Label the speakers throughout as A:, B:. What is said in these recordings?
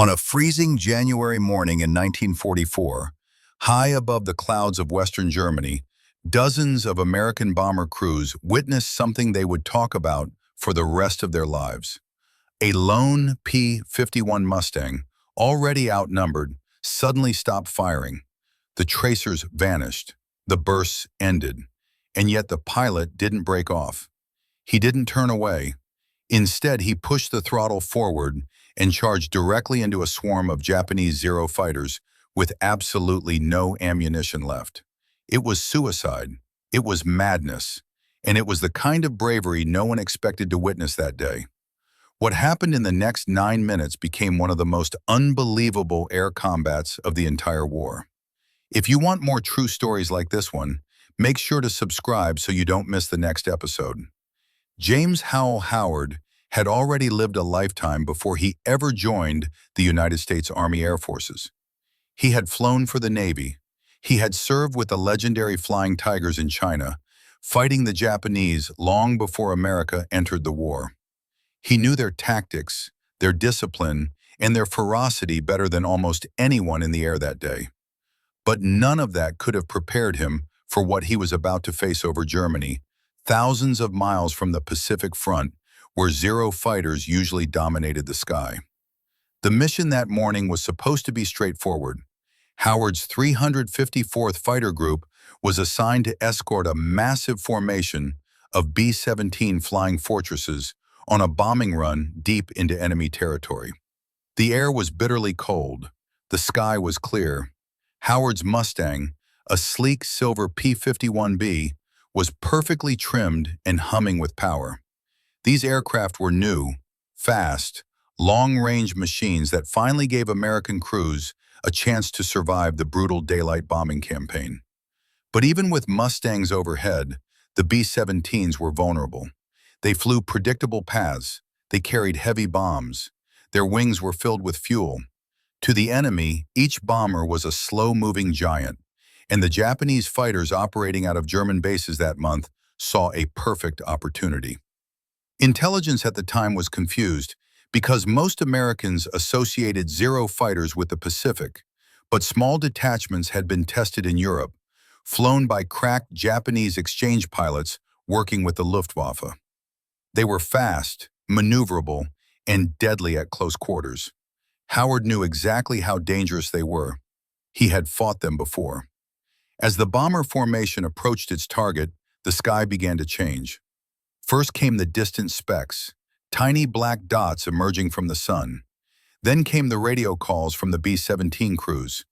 A: On a freezing January morning in 1944, high above the clouds of Western Germany, dozens of American bomber crews witnessed something they would talk about for the rest of their lives. A lone P-51 Mustang, already outnumbered, suddenly stopped firing. The tracers vanished. The bursts ended. And yet the pilot didn't break off. He didn't turn away. Instead, he pushed the throttle forward and charged directly into a swarm of Japanese Zero fighters with absolutely no ammunition left. It was suicide. It was madness. And it was the kind of bravery no one expected to witness that day. What happened in the next 9 minutes became one of the most unbelievable air combats of the entire war. If you want more true stories like this one, make sure to subscribe so you don't miss the next episode. James Howell Howard had already lived a lifetime before he ever joined the United States Army Air Forces. He had flown for the Navy. He had served with the legendary Flying Tigers in China, fighting the Japanese long before America entered the war. He knew their tactics, their discipline, and their ferocity better than almost anyone in the air that day. But none of that could have prepared him for what he was about to face over Germany, thousands of miles from the Pacific Front, where Zero fighters usually dominated the sky. The mission that morning was supposed to be straightforward. Howard's 354th Fighter Group was assigned to escort a massive formation of B-17 flying fortresses on a bombing run deep into enemy territory. The air was bitterly cold. The sky was clear. Howard's Mustang, a sleek silver P-51B, was perfectly trimmed and humming with power. These aircraft were new, fast, long-range machines that finally gave American crews a chance to survive the brutal daylight bombing campaign. But even with Mustangs overhead, the B-17s were vulnerable. They flew predictable paths. They carried heavy bombs. Their wings were filled with fuel. To the enemy, each bomber was a slow-moving giant, and the Japanese fighters operating out of German bases that month saw a perfect opportunity. Intelligence at the time was confused because most Americans associated Zero fighters with the Pacific, but small detachments had been tested in Europe, flown by crack Japanese exchange pilots working with the Luftwaffe. They were fast, maneuverable, and deadly at close quarters. Howard knew exactly how dangerous they were. He had fought them before. As the bomber formation approached its target, the sky began to change. First came the distant specks, tiny black dots emerging from the sun. Then came the radio calls from the B-17 crews.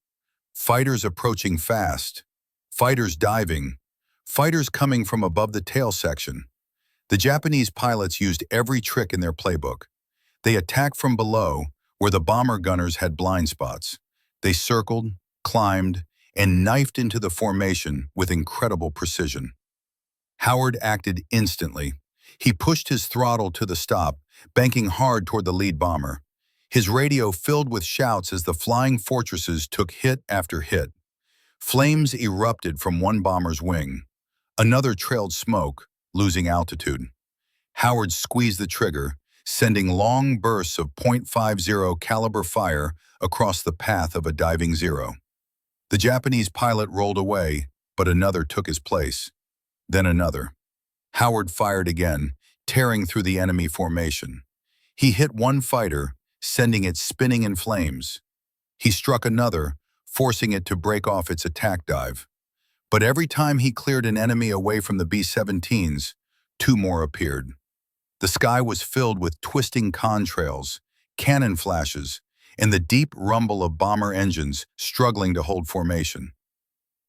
A: Fighters approaching fast, fighters diving, fighters coming from above the tail section. The Japanese pilots used every trick in their playbook. They attacked from below, where the bomber gunners had blind spots. They circled, climbed, and knifed into the formation with incredible precision. Howard acted instantly. He pushed his throttle to the stop, banking hard toward the lead bomber. His radio filled with shouts as the flying fortresses took hit after hit. Flames erupted from one bomber's wing. Another trailed smoke, losing altitude. Howard squeezed the trigger, sending long bursts of .50 caliber fire across the path of a diving Zero. The Japanese pilot rolled away, but another took his place. Then another. Howard fired again, tearing through the enemy formation. He hit one fighter, sending it spinning in flames. He struck another, forcing it to break off its attack dive. But every time he cleared an enemy away from the B-17s, two more appeared. The sky was filled with twisting contrails, cannon flashes, and the deep rumble of bomber engines struggling to hold formation.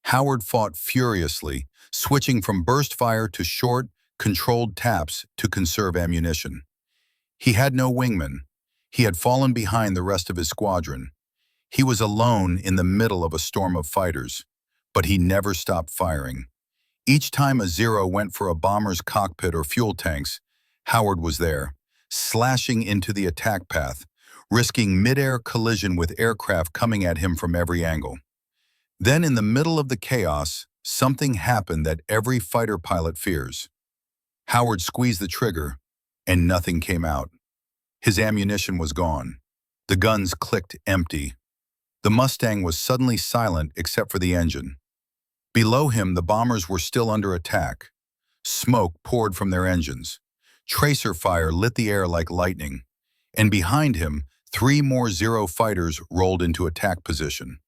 A: Howard fought furiously, switching from burst fire to short, controlled taps to conserve ammunition. He had no wingman. He had fallen behind the rest of his squadron. He was alone in the middle of a storm of fighters, but he never stopped firing. Each time a Zero went for a bomber's cockpit or fuel tanks, Howard was there, slashing into the attack path, risking mid-air collision with aircraft coming at him from every angle. Then, in the middle of the chaos, something happened that every fighter pilot fears. Howard squeezed the trigger, and nothing came out. His ammunition was gone. The guns clicked empty. The Mustang was suddenly silent except for the engine. Below him, the bombers were still under attack. Smoke poured from their engines. Tracer fire lit the air like lightning. And behind him, 3 more Zero fighters rolled into attack position.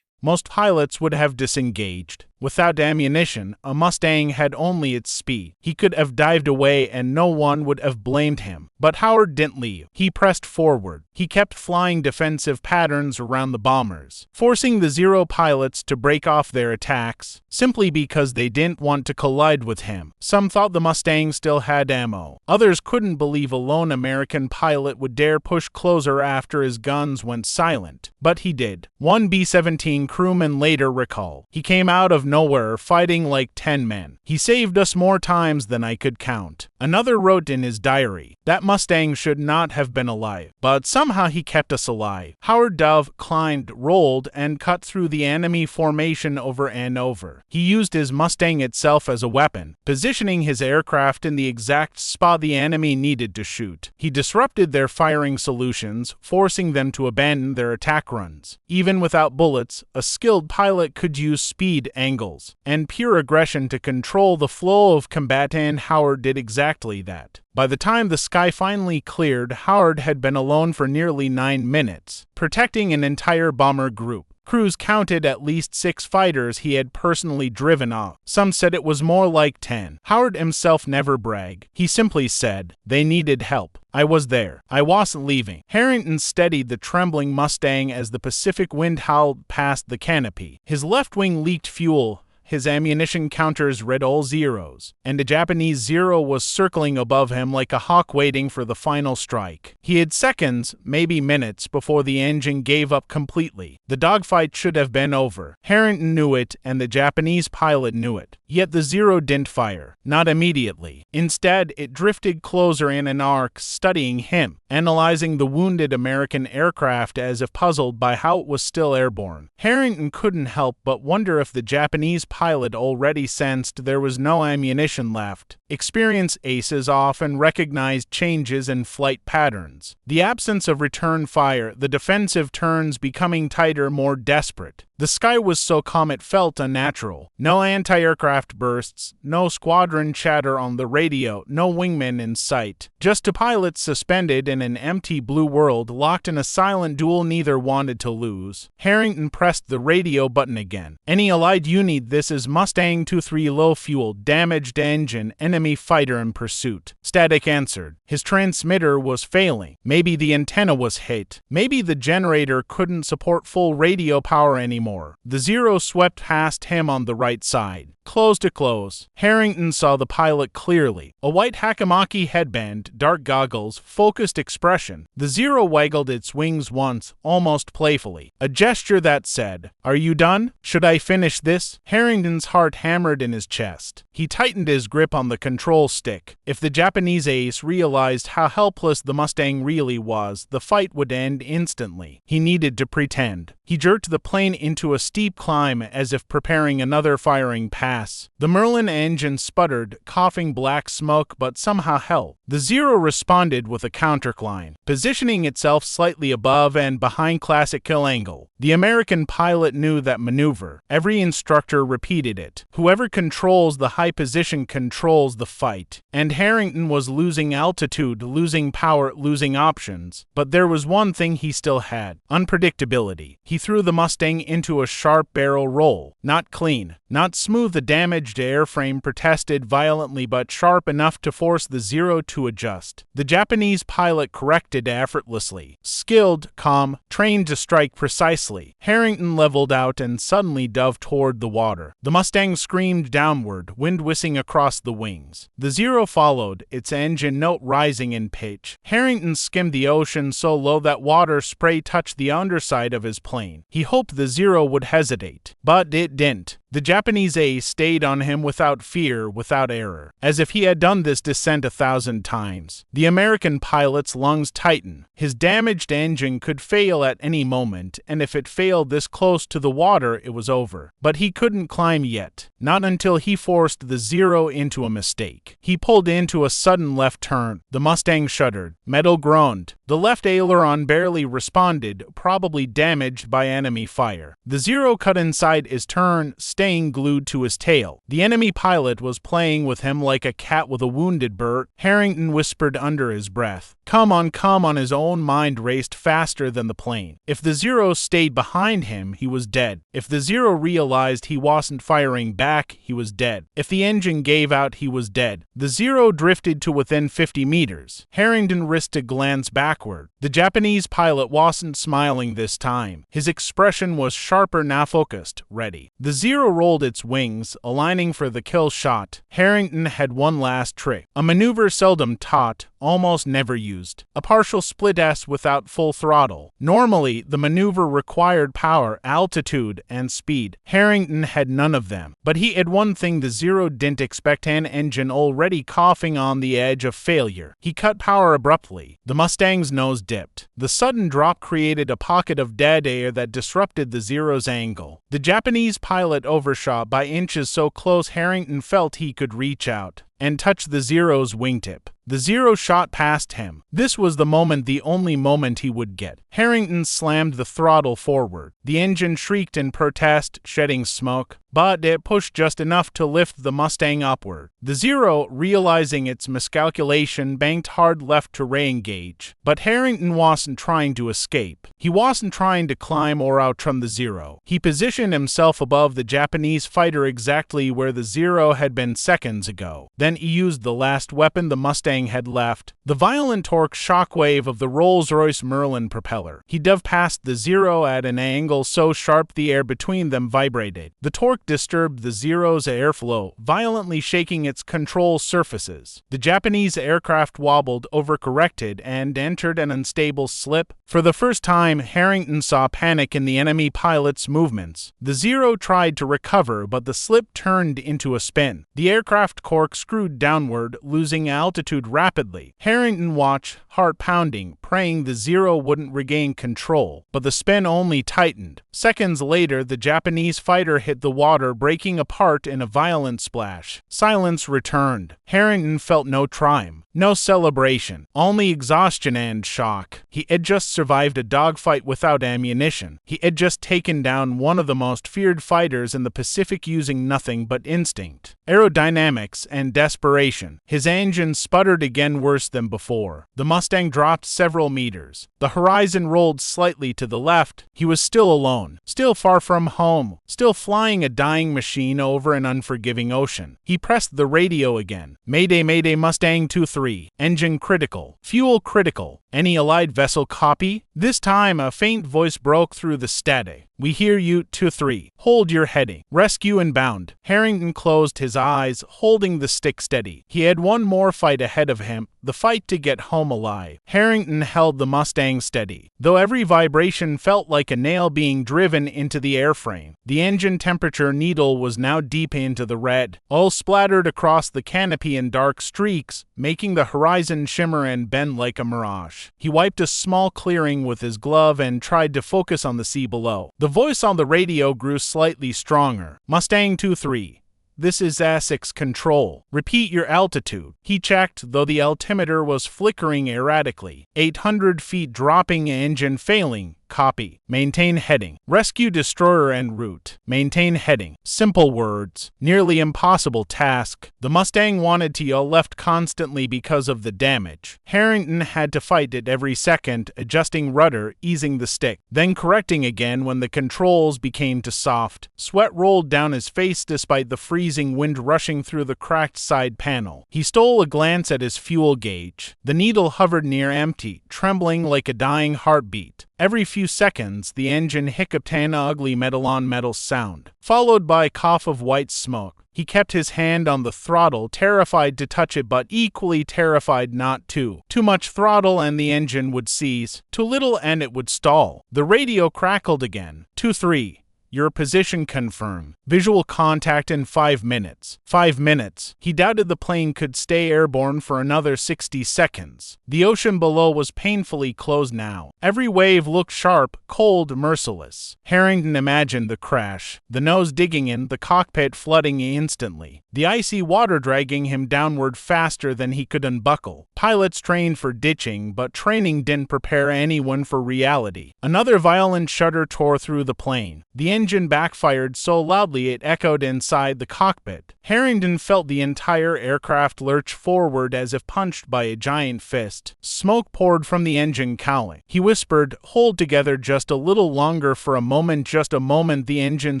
B: Most pilots would have disengaged. Without ammunition, a Mustang had only its speed. He could have dived away and no one would have blamed him. But Howard didn't leave. He pressed forward. He kept flying defensive patterns around the bombers, forcing the Zero pilots to break off their attacks, simply because they didn't want to collide with him. Some thought the Mustang still had ammo. Others couldn't believe a lone American pilot would dare push closer after his guns went silent. But he did. One B-17 crewman later recalled, "He came out of nowhere fighting like 10 men. He saved us more times than I could count." Another wrote in his diary, "That Mustang should not have been alive, but somehow he kept us alive." Howard Dove climbed, rolled, and cut through the enemy formation over and over. He used his Mustang itself as a weapon, positioning his aircraft in the exact spot the enemy needed to shoot. He disrupted their firing solutions, forcing them to abandon their attack runs. Even without bullets, a skilled pilot could use speed, angles, and pure aggression to control the flow of combat, and Howard did exactly that. By the time the sky finally cleared, Howard had been alone for nearly 9 minutes, protecting an entire bomber group. Crews counted at least 6 fighters he had personally driven off. Some said it was more like 10. Howard himself never bragged. He simply said, "They needed help. I was there. I wasn't leaving." Harrington steadied the trembling Mustang as the Pacific wind howled past the canopy. His left wing leaked fuel. His ammunition counters read all zeros, and a Japanese Zero was circling above him like a hawk waiting for the final strike. He had seconds, maybe minutes, before the engine gave up completely. The dogfight should have been over. Harrington knew it, and the Japanese pilot knew it. Yet the Zero didn't fire. Not immediately. Instead, it drifted closer in an arc, studying him, analyzing the wounded American aircraft as if puzzled by how it was still airborne. Harrington couldn't help but wonder if the Japanese pilot already sensed there was no ammunition left. Experienced aces often recognized changes in flight patterns. The absence of return fire, the defensive turns becoming tighter, more desperate. The sky was so calm it felt unnatural. No anti-aircraft bursts, no squadron chatter on the radio, no wingmen in sight. Just 2 pilots suspended in an empty blue world, locked in a silent duel neither wanted to lose. Harrington pressed the radio button again. "Any Allied unit, this is Mustang 2-3, low fuel, damaged engine, enemy fighter in pursuit." Static answered. His transmitter was failing. Maybe the antenna was hit. Maybe the generator couldn't support full radio power anymore. The Zero swept past him on the right side. Close to close. Harrington saw the pilot clearly. A white Hakamaki headband, dark goggles, focused expression. The Zero waggled its wings once, almost playfully. A gesture that said, "Are you done? Should I finish this?" Harrington's heart hammered in his chest. He tightened his grip on the control stick. If the Japanese ace realized how helpless the Mustang really was, the fight would end instantly. He needed to pretend. He jerked the plane into a steep climb as if preparing another firing pass. The Merlin engine sputtered, coughing black smoke, but somehow held. The Zero responded with a counterclimb, positioning itself slightly above and behind classic kill angle. The American pilot knew that maneuver. Every instructor repeated it. Whoever controls the high position controls the fight. And Harrington was losing altitude, losing power, losing options. But there was one thing he still had: unpredictability. He threw the Mustang into a sharp barrel roll. Not clean, not smooth. The damaged airframe protested violently, but sharp enough to force the Zero to adjust. The Japanese pilot corrected effortlessly. Skilled, calm, trained to strike precisely. Harrington leveled out and suddenly dove toward the water. The Mustang screamed downward, wind whistling across the wings. The Zero followed, its engine note rising in pitch. Harrington skimmed the ocean so low that water spray touched the underside of his plane. He hoped the Zero would hesitate, but it didn't. The Japanese ace stayed on him without fear, without error, as if he had done this descent 1,000 times. The American pilot's lungs tightened. His damaged engine could fail at any moment, and if it failed this close to the water, it was over. But he couldn't climb yet, not until he forced the Zero into a mistake. He pulled into a sudden left turn. The Mustang shuddered. Metal groaned. The left aileron barely responded, probably damaged by enemy fire. The Zero cut inside his turn, staying glued to his tail. The enemy pilot was playing with him like a cat with a wounded bird. Harrington whispered under his breath. Come on. His own mind raced faster than the plane. If the Zero stayed behind him, he was dead. If the Zero realized he wasn't firing back, he was dead. If the engine gave out, he was dead. The Zero drifted to within 50 meters. Harrington risked a glance backward. The Japanese pilot wasn't smiling this time. His expression was sharper, now focused, ready. The Zero rolled its wings, aligning for the kill shot. Harrington had one last trick, a maneuver seldom taught, almost never used. A partial split-S without full throttle. Normally, the maneuver required power, altitude, and speed. Harrington had none of them. But he had one thing the Zero didn't expect, an engine already coughing on the edge of failure. He cut power abruptly. The Mustang's nose dipped. The sudden drop created a pocket of dead air that disrupted the Zero's angle. The Japanese pilot overshot by inches so close Harrington felt he could reach out and touch the Zero's wingtip. The Zero shot past him. This was the moment, the only moment he would get. Harrington slammed the throttle forward. The engine shrieked in protest, shedding smoke, but it pushed just enough to lift the Mustang upward. The Zero, realizing its miscalculation, banked hard left to re-engage. But Harrington wasn't trying to escape. He wasn't trying to climb or outrun the Zero. He positioned himself above the Japanese fighter exactly where the Zero had been seconds ago. Then he used the last weapon the Mustang had left, the violent torque shockwave of the Rolls-Royce Merlin propeller. He dove past the Zero at an angle so sharp the air between them vibrated. The torque disturbed the Zero's airflow, violently shaking its control surfaces. The Japanese aircraft wobbled, overcorrected, and entered an unstable slip. For the first time, Harrington saw panic in the enemy pilot's movements. The Zero tried to recover, but the slip turned into a spin. The aircraft corkscrewed downward, losing altitude rapidly. Harrington watched, heart pounding, praying the Zero wouldn't regain control, but the spin only tightened. Seconds later, the Japanese fighter hit the water, breaking apart in a violent splash. Silence returned. Harrington felt no triumph, no celebration, only exhaustion and shock. He had just survived a dogfight without ammunition. He had just taken down one of the most feared fighters in the Pacific using nothing but instinct, aerodynamics, and desperation. His engine sputtered again, worse than before. The Mustang dropped several meters. The horizon rolled slightly to the left. He was still alone, still far from home, still flying a dying machine over an unforgiving ocean. He pressed the radio again. Mayday, Mayday, Mustang 2-3. Engine critical. Fuel critical. Any Allied vessel copy? This time a faint voice broke through the static. We hear you, 2-3. Hold your heading. Rescue inbound. Harrington closed his eyes, holding the stick steady. He had one more fight ahead of him, the fight to get home alive. Harrington held the Mustang steady, though every vibration felt like a nail being driven into the airframe. The engine temperature needle was now deep into the red. Oil splattered across the canopy in dark streaks, making the horizon shimmer and bend like a mirage. He wiped a small clearing with his glove and tried to focus on the sea below. The voice on the radio grew slightly stronger. Mustang 2-3. This is Essex Control. Repeat your altitude. He checked, though the altimeter was flickering erratically. 800 feet dropping, engine failing. Copy. Maintain heading. Rescue destroyer en route. Maintain heading. Simple words. Nearly impossible task. The Mustang wanted to yell left constantly because of the damage. Harrington had to fight it every second, adjusting rudder, easing the stick, then correcting again when the controls became too soft. Sweat rolled down his face despite the freezing wind rushing through the cracked side panel. He stole a glance at his fuel gauge. The needle hovered near empty, trembling like a dying heartbeat. Every few seconds, the engine hiccuped an ugly metal-on-metal sound, followed by a cough of white smoke. He kept his hand on the throttle, terrified to touch it but equally terrified not to. Too much throttle and the engine would seize. Too little and it would stall. The radio crackled again. 2-3. Your position confirmed. Visual contact in 5 minutes. 5 minutes. He doubted the plane could stay airborne for another 60 seconds. The ocean below was painfully close now. Every wave looked sharp, cold, merciless. Harrington imagined the crash. The nose digging in, the cockpit flooding instantly. The icy water dragging him downward faster than he could unbuckle. Pilots trained for ditching, but training didn't prepare anyone for reality. Another violent shudder tore through the plane. The engine backfired so loudly it echoed inside the cockpit. Harrington felt the entire aircraft lurch forward as if punched by a giant fist. Smoke poured from the engine cowling. He whispered, "Hold together just a little longer for a moment, just a moment." The engine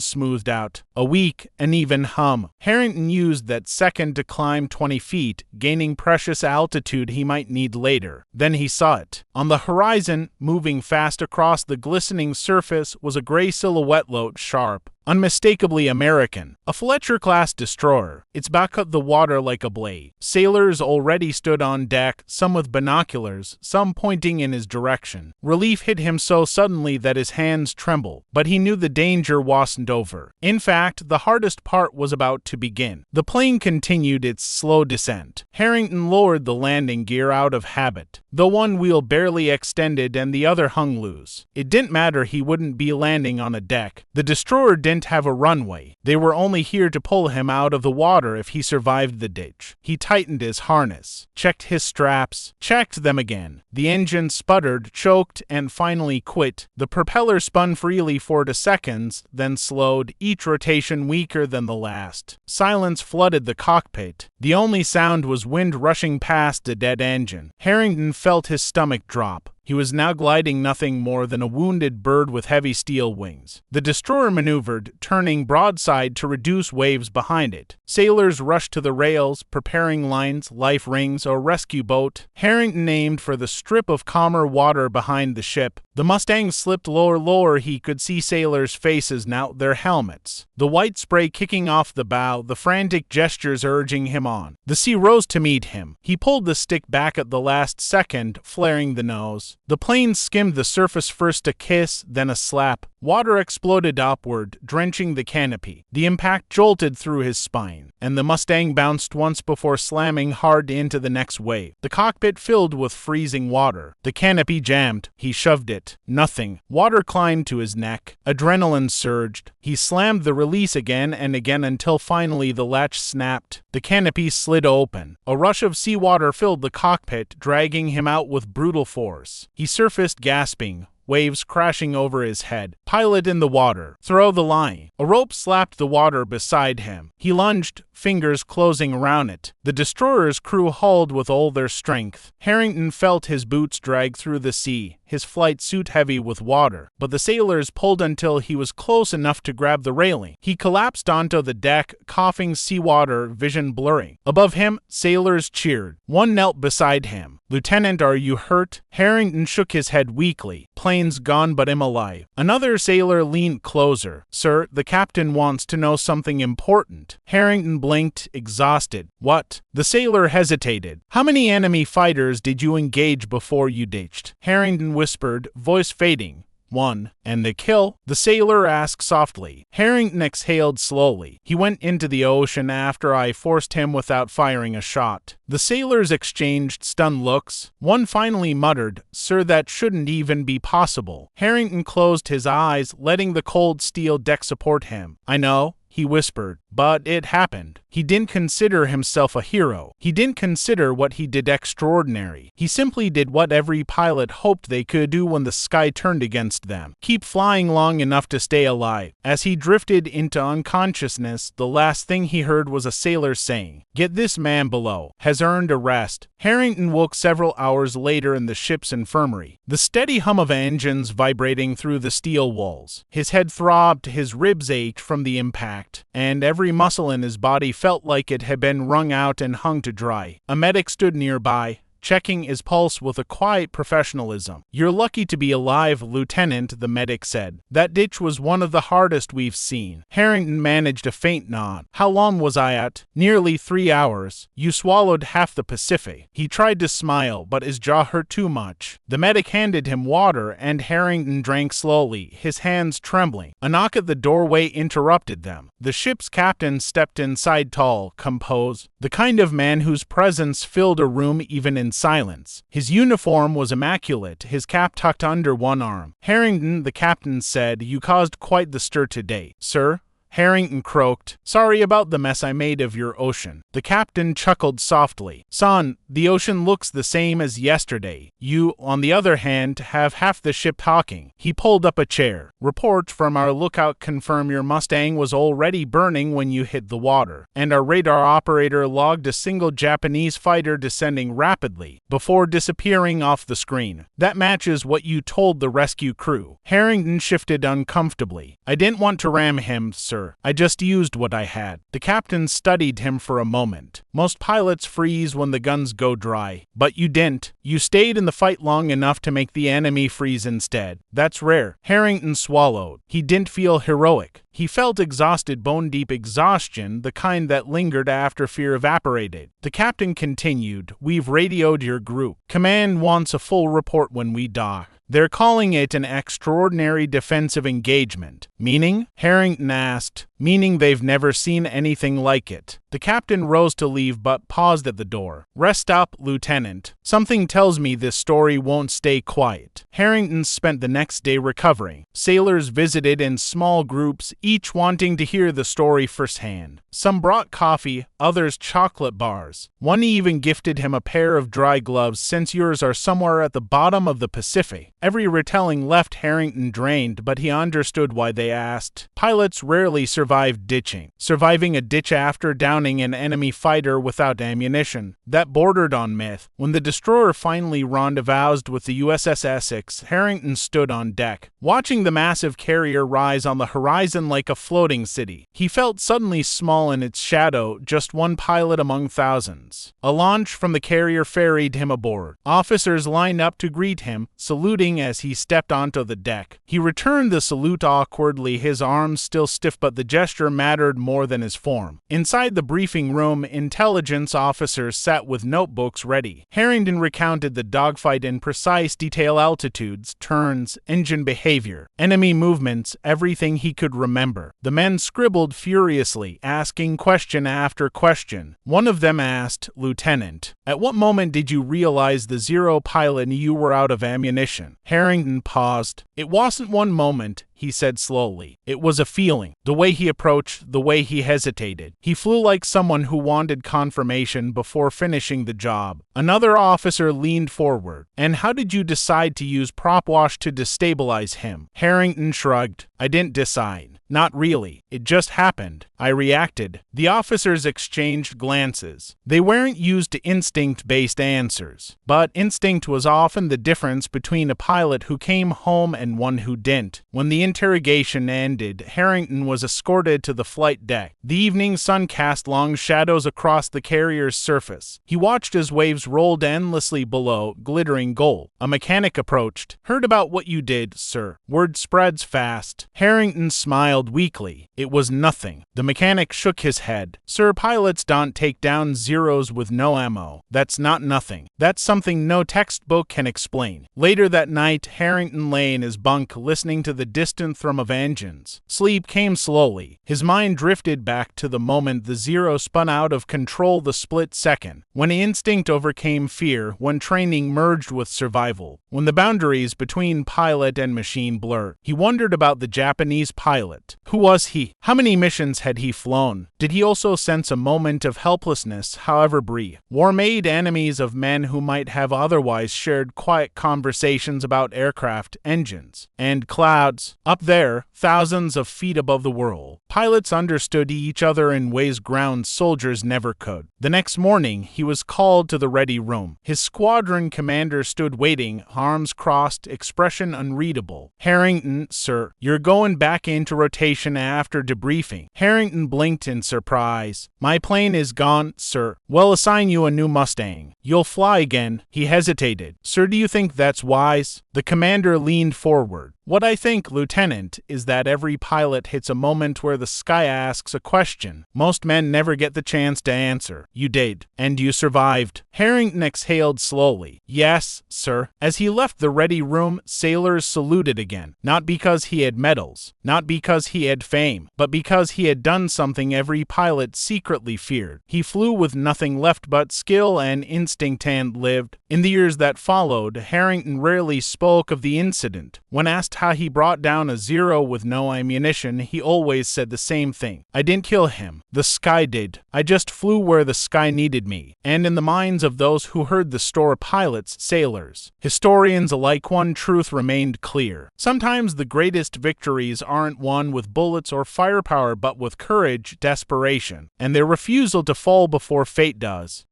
B: smoothed out. A weak, uneven hum. Harrington used that second to climb 20 feet, gaining precious altitude he might need later. Then he saw it. On the horizon, moving fast across the glistening surface, was a gray silhouette load, sharp, unmistakably American. A Fletcher-class destroyer. Its back cut the water like a blade. Sailors already stood on deck, some with binoculars, some pointing in his direction. Relief hit him so suddenly that his hands trembled, but he knew the danger wasn't over. In fact, the hardest part was about to begin. The plane continued its slow descent. Harrington lowered the landing gear out of habit. The one wheel barely extended and the other hung loose. It didn't matter, he wouldn't be landing on a deck. The destroyer didn't have a runway. They were only here to pull him out of the water if he survived the ditch. He tightened his harness, checked his straps, checked them again. The engine sputtered, choked, and finally quit. The propeller spun freely for 2 seconds, then slowed, each rotation weaker than the last. Silence flooded the cockpit. The only sound was wind rushing past the dead engine. Harrington felt his stomach drop. He was now gliding nothing more than a wounded bird with heavy steel wings. The destroyer maneuvered, turning broadside to reduce waves behind it. Sailors rushed to the rails, preparing lines, life rings, or rescue boat. Harrington aimed for the strip of calmer water behind the ship. The Mustang slipped lower. He could see sailors' faces now, their helmets. The white spray kicking off the bow, the frantic gestures urging him on. The sea rose to meet him. He pulled the stick back at the last second, flaring the nose. The plane skimmed the surface, first a kiss, then a slap. Water exploded upward, drenching the canopy. The impact jolted through his spine, and the Mustang bounced once before slamming hard into the next wave. The cockpit filled with freezing water. The canopy jammed. He shoved it. Nothing. Water climbed to his neck. Adrenaline surged. He slammed the release again and again until finally the latch snapped. The canopy slid open. A rush of seawater filled the cockpit, dragging him out with brutal force. He surfaced gasping, waves crashing over his head. Pilot in the water. Throw the line. A rope slapped the water beside him. He lunged, fingers closing around it. The destroyer's crew hauled with all their strength. Harrington felt his boots drag through the sea, his flight suit heavy with water, but the sailors pulled until he was close enough to grab the railing. He collapsed onto the deck, coughing seawater, vision blurring. Above him, sailors cheered. One knelt beside him. "Lieutenant, are you hurt?" Harrington shook his head weakly. "Plane's gone, but I'm alive." Another sailor leaned closer. "Sir, the captain wants to know something important." Harrington blinked, exhausted. "What?" The sailor hesitated. "How many enemy fighters did you engage before you ditched?" Harrington whispered, voice fading. "1. And the kill?" the sailor asked softly. Harrington exhaled slowly. "He went into the ocean after I forced him without firing a shot." The sailors exchanged stunned looks. One finally muttered, "Sir, that shouldn't even be possible." Harrington closed his eyes, letting the cold steel deck support him. "I know," he whispered, "but it happened." He didn't consider himself a hero. He didn't consider what he did extraordinary. He simply did what every pilot hoped they could do when the sky turned against them. Keep flying long enough to stay alive. As he drifted into unconsciousness, the last thing he heard was a sailor saying, "Get this man below. Has earned a rest." Harrington woke several hours later in the ship's infirmary. The steady hum of engines vibrating through the steel walls. His head throbbed, his ribs ached from the impact, and every muscle in his body felt like it had been wrung out and hung to dry. A medic stood nearby, checking his pulse with a quiet professionalism. "You're lucky to be alive, Lieutenant," the medic said. "That ditch was one of the hardest we've seen." Harrington managed a faint nod. "How long was I at?" "Nearly 3 hours. You swallowed half the Pacific." He tried to smile, but his jaw hurt too much. The medic handed him water, and Harrington drank slowly, his hands trembling. A knock at the doorway interrupted them. The ship's captain stepped inside, tall, composed, the kind of man whose presence filled a room even in silence. His uniform was immaculate, his cap tucked under one arm. "Harrington," the captain said, "you caused quite the stir today." "Sir?" Harrington croaked. "Sorry about the mess I made of your ocean." The captain chuckled softly. "Son, the ocean looks the same as yesterday. You, on the other hand, have half the ship talking." He pulled up a chair. "Reports from our lookout confirm your Mustang was already burning when you hit the water, and our radar operator logged a single Japanese fighter descending rapidly before disappearing off the screen. That matches what you told the rescue crew." Harrington shifted uncomfortably. "I didn't want to ram him, sir. I just used what I had." The captain studied him for a moment. "Most pilots freeze when the guns go dry. But you didn't. You stayed in the fight long enough to make the enemy freeze instead. That's rare." Harrington swallowed. He didn't feel heroic. He felt exhausted, bone-deep exhaustion, the kind that lingered after fear evaporated. The captain continued, "We've radioed your group. Command wants a full report when we dock. They're calling it an extraordinary defensive engagement." "Meaning?" Harrington asked. "Meaning they've never seen anything like it." The captain rose to leave but paused at the door. "Rest up, Lieutenant. Something tells me this story won't stay quiet." Harrington spent the next day recovering. Sailors visited in small groups, each wanting to hear the story firsthand. Some brought coffee, others chocolate bars. One even gifted him a pair of dry gloves, since yours are somewhere at the bottom of the Pacific. Every retelling left Harrington drained, but he understood why they asked. Pilots rarely survived ditching. Surviving a ditch after downing an enemy fighter without ammunition, that bordered on myth. When the destroyer finally rendezvoused with the USS Essex, Harrington stood on deck, watching the massive carrier rise on the horizon like a floating city. He felt suddenly small in its shadow, just one pilot among thousands. A launch from the carrier ferried him aboard. Officers lined up to greet him, saluting as he stepped onto the deck. He returned the salute awkwardly, his arms still stiff, but the gesture mattered more than his form. Inside the briefing room, intelligence officers sat with notebooks ready. Harrington recounted the dogfight in precise detail: altitudes, turns, engine behavior, enemy movements, everything he could remember. The men scribbled furiously, asking question after question. One of them asked, "Lieutenant, at what moment did you realize the Zero pilot knew you were out of ammunition?" Harrington paused. "It wasn't one moment," he said slowly. "It was a feeling. The way he approached, the way he hesitated. He flew like someone who wanted confirmation before finishing the job." Another officer leaned forward. "And how did you decide to use prop wash to destabilize him?" Harrington shrugged. "I didn't decide. Not really. It just happened. I reacted." The officers exchanged glances. They weren't used to instinct-based answers. But instinct was often the difference between a pilot who came home and one who didn't. When the interrogation ended, Harrington was escorted to the flight deck. The evening sun cast long shadows across the carrier's surface. He watched as waves rolled endlessly below, glittering gold. A mechanic approached. "Heard about what you did, sir. Word spreads fast." Harrington smiled weakly. "It was nothing." The mechanic shook his head. "Sir, pilots don't take down Zeros with no ammo. That's not nothing. That's something no textbook can explain." Later that night, Harrington lay in his bunk listening to the distant thrum of engines. Sleep came slowly. His mind drifted back to the moment the Zero spun out of control, the split second, when instinct overcame fear, when training merged with survival, when the boundaries between pilot and machine blurred. He wondered about the Japanese pilot. Who was he? How many missions had he flown? Did he also sense a moment of helplessness, however brief? War made enemies of men who might have otherwise shared quiet conversations about aircraft, engines, and clouds. Up there, thousands of feet above the world, pilots understood each other in ways ground soldiers never could. The next morning, he was called to the ready room. His squadron commander stood waiting, arms crossed, expression unreadable. "Harrington, sir, you're going back into rotation rotation after debriefing. Harrington blinked in surprise. My plane is gone, sir. We'll assign you a new Mustang. You'll fly again. He hesitated. Sir, do you think that's wise? The commander leaned forward. What I think, Lieutenant, is that every pilot hits a moment where the sky asks a question. Most men never get the chance to answer. You did, and you survived. Harrington exhaled slowly. Yes, sir. As he left the ready room, sailors saluted again. Not because he had medals, not because he had fame, but because he had done something every pilot secretly feared. He flew with nothing left but skill and instinct and lived. In the years that followed, Harrington rarely spoke of the incident. When asked how he brought down a Zero with no ammunition, he always said the same thing. I didn't kill him. The sky did. I just flew where the sky needed me. And in the minds of those who heard the story, pilots, sailors, historians alike, one truth remained clear. Sometimes the greatest victories aren't won with bullets or firepower, but with courage, desperation, and their refusal to fall before fate does.